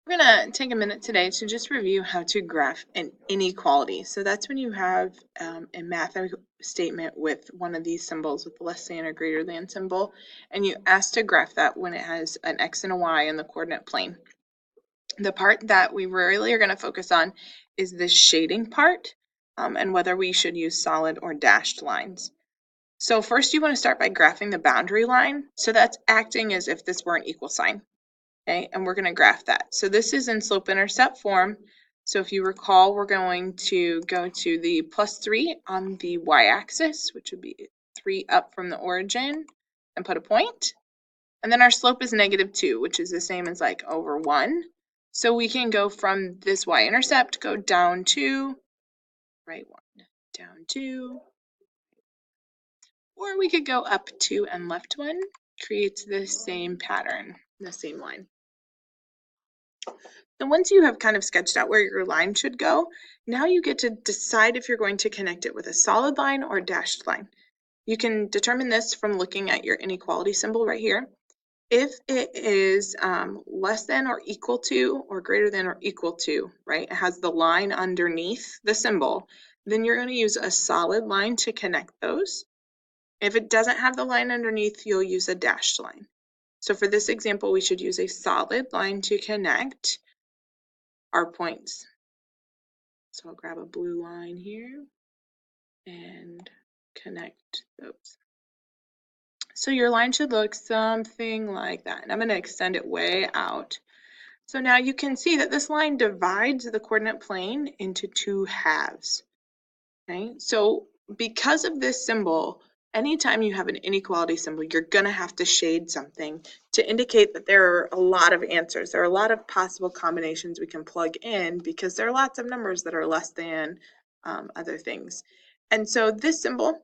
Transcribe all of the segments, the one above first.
We're going to take a minute today to just review how to graph an inequality. So that's when you have a math statement with one of these symbols with the less than or greater than symbol, and you ask to graph that when it has an x and a y in the coordinate plane. The part that we really are going to focus on is the shading part and whether we should use solid or dashed lines. So first you want to start by graphing the boundary line. So that's acting as if this were an equal sign. Okay, and we're going to graph that. So this is in slope-intercept form. So if you recall, we're going to go to the +3 on the y-axis, which would be 3 up from the origin, and put a point. And then our slope is -2, which is the same as like over 1. So we can go from this y-intercept, go down 2, right 1, down 2, or we could go up 2 and left 1, creates the same pattern, the same line. And once you have kind of sketched out where your line should go, now you get to decide if you're going to connect it with a solid line or a dashed line. You can determine this from looking at your inequality symbol right here. If it is less than or equal to or greater than or equal to, right, it has the line underneath the symbol, then you're going to use a solid line to connect those. If it doesn't have the line underneath, you'll use a dashed line. So for this example, we should use a solid line to connect our points. So I'll grab a blue line here and connect those. So your line should look something like that. And I'm going to extend it way out. So now you can see that this line divides the coordinate plane into two halves. Okay, so because of this symbol, anytime you have an inequality symbol, you're going to have to shade something to indicate that there are a lot of answers. There are a lot of possible combinations we can plug in because there are lots of numbers that are less than other things. And so this symbol,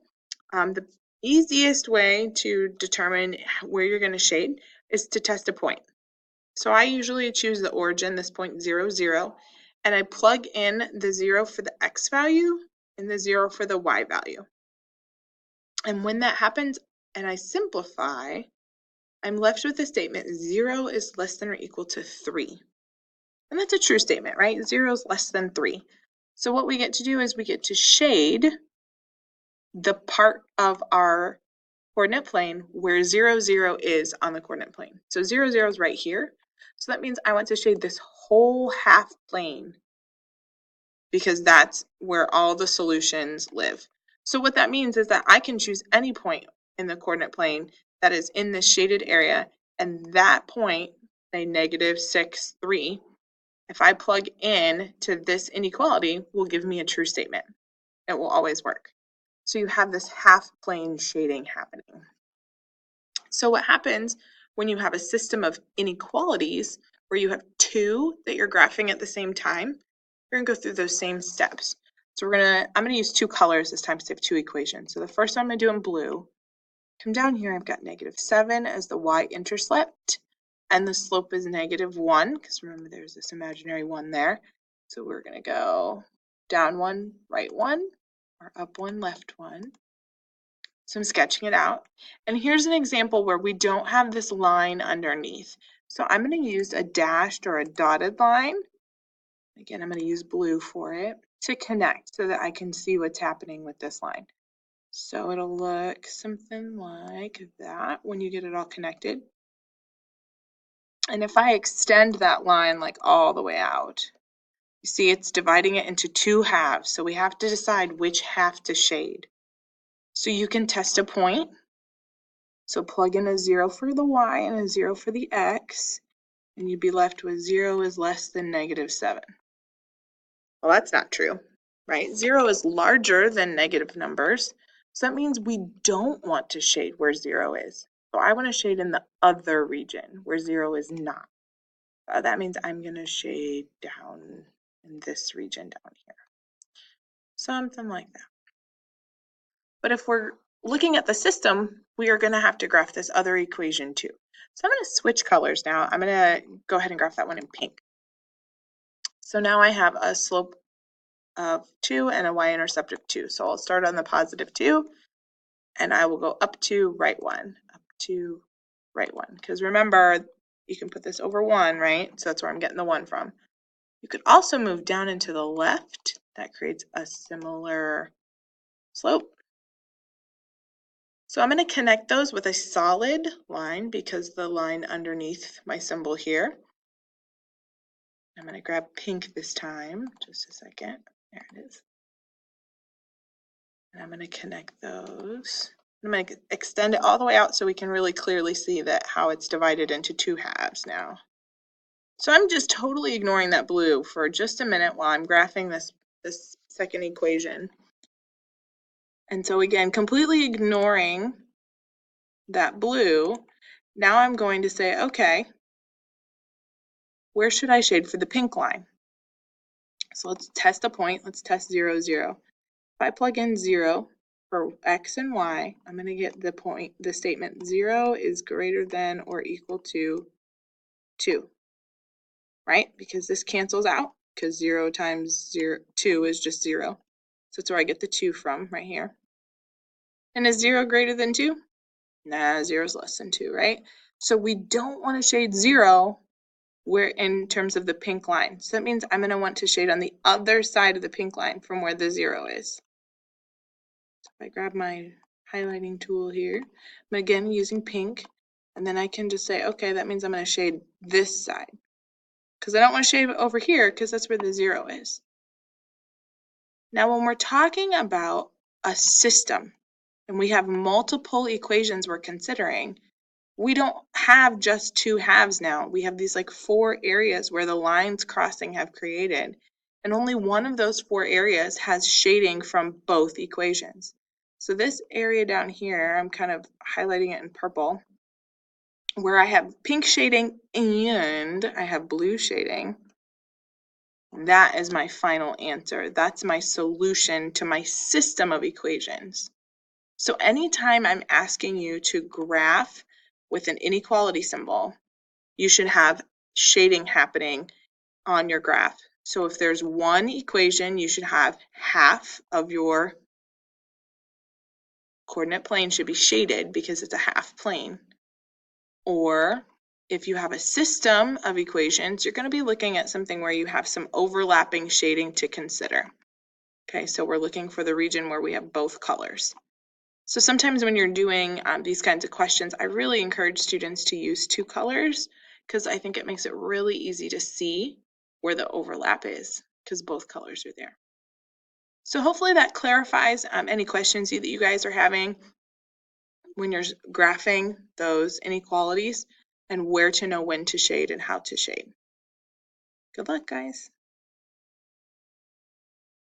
the easiest way to determine where you're going to shade is to test a point. So I usually choose the origin, this point 0, 0, and I plug in the 0 for the x value and the 0 for the y value. And when that happens and I simplify, I'm left with the statement 0 is less than or equal to 3. And that's a true statement, right? 0 is less than 3. So what we get to do is we get to shade the part of our coordinate plane where 0, 0 is on the coordinate plane. So 0, 0 is right here. So that means I want to shade this whole half plane because that's where all the solutions live. So what that means is that I can choose any point in the coordinate plane that is in this shaded area, and that point, say -6, 3, if I plug in to this inequality, will give me a true statement. It will always work. So you have this half plane shading happening. So what happens when you have a system of inequalities where you have two that you're graphing at the same time, you're going to go through those same steps. So I'm going to use two colors this time to have two equations. So the first one I'm going to do in blue. Come down here, I've got -7 as the y-intercept, and the slope is -1, because remember there's this imaginary 1 there. So we're going to go down 1, right 1, or up 1, left 1. So I'm sketching it out. And here's an example where we don't have this line underneath. So I'm going to use a dashed or a dotted line. Again, I'm going to use blue for it to connect so that I can see what's happening with this line. So it'll look something like that when you get it all connected. And if I extend that line like all the way out, you see it's dividing it into two halves. So we have to decide which half to shade. So you can test a point. So plug in a 0 for the y and a 0 for the x, and you'd be left with 0 is less than -7. Well, that's not true, right? 0 is larger than negative numbers, so that means we don't want to shade where 0 is. So I want to shade in the other region where 0 is not. That means I'm going to shade down in this region down here. Something like that. But if we're looking at the system, we are going to have to graph this other equation too. So I'm going to switch colors now. I'm going to go ahead and graph that one in pink. So now I have a slope of 2 and a y-intercept of 2. So I'll start on the +2, and I will go up to right 1, up to right 1. Because remember, You can put this over 1, right? So that's where I'm getting the 1 from. You could also move down and to the left. That creates a similar slope. So I'm going to connect those with a solid line because the line underneath my symbol here. I'm going to grab pink this time. Just a second. There it is. And I'm going to connect those. I'm going to extend it all the way out so we can really clearly see that how it's divided into 2 halves now. So I'm just totally ignoring that blue for just a minute while I'm graphing this second equation. And so again, completely ignoring that blue, now I'm going to say, okay, where should I shade for the pink line? So let's test a point. Let's test 0, 0. If I plug in 0 for x and y, I'm going to get the statement 0 is greater than or equal to 2, right? Because this cancels out because 0 times 2 is just 0. So that's where I get the 2 from right here. And is 0 greater than 2? Nah, 0 is less than 2, right? So we don't want to shade 0 where in terms of the pink line. So that means I'm going to want to shade on the other side of the pink line from where the 0 is. So if I grab my highlighting tool here, I'm again using pink, and then I can just say, okay, that means I'm going to shade this side. Because I don't want to shade over here because that's where the 0 is. Now when we're talking about a system, and we have multiple equations we're considering, we don't have just 2 halves now. We have these like 4 areas where the lines crossing have created. And only one of those 4 areas has shading from both equations. So this area down here, I'm kind of highlighting it in purple, where I have pink shading and I have blue shading. That is my final answer. That's my solution to my system of equations. So anytime I'm asking you to graph with an inequality symbol, you should have shading happening on your graph. So if there's one equation, you should have half of your coordinate plane should be shaded because it's a half plane. Or if you have a system of equations, you're going to be looking at something where you have some overlapping shading to consider. Okay, so we're looking for the region where we have both colors. So sometimes when you're doing these kinds of questions, I really encourage students to use 2 colors because I think it makes it really easy to see where the overlap is because both colors are there. So hopefully that clarifies any questions that you guys are having when you're graphing those inequalities and where to know when to shade and how to shade. Good luck, guys.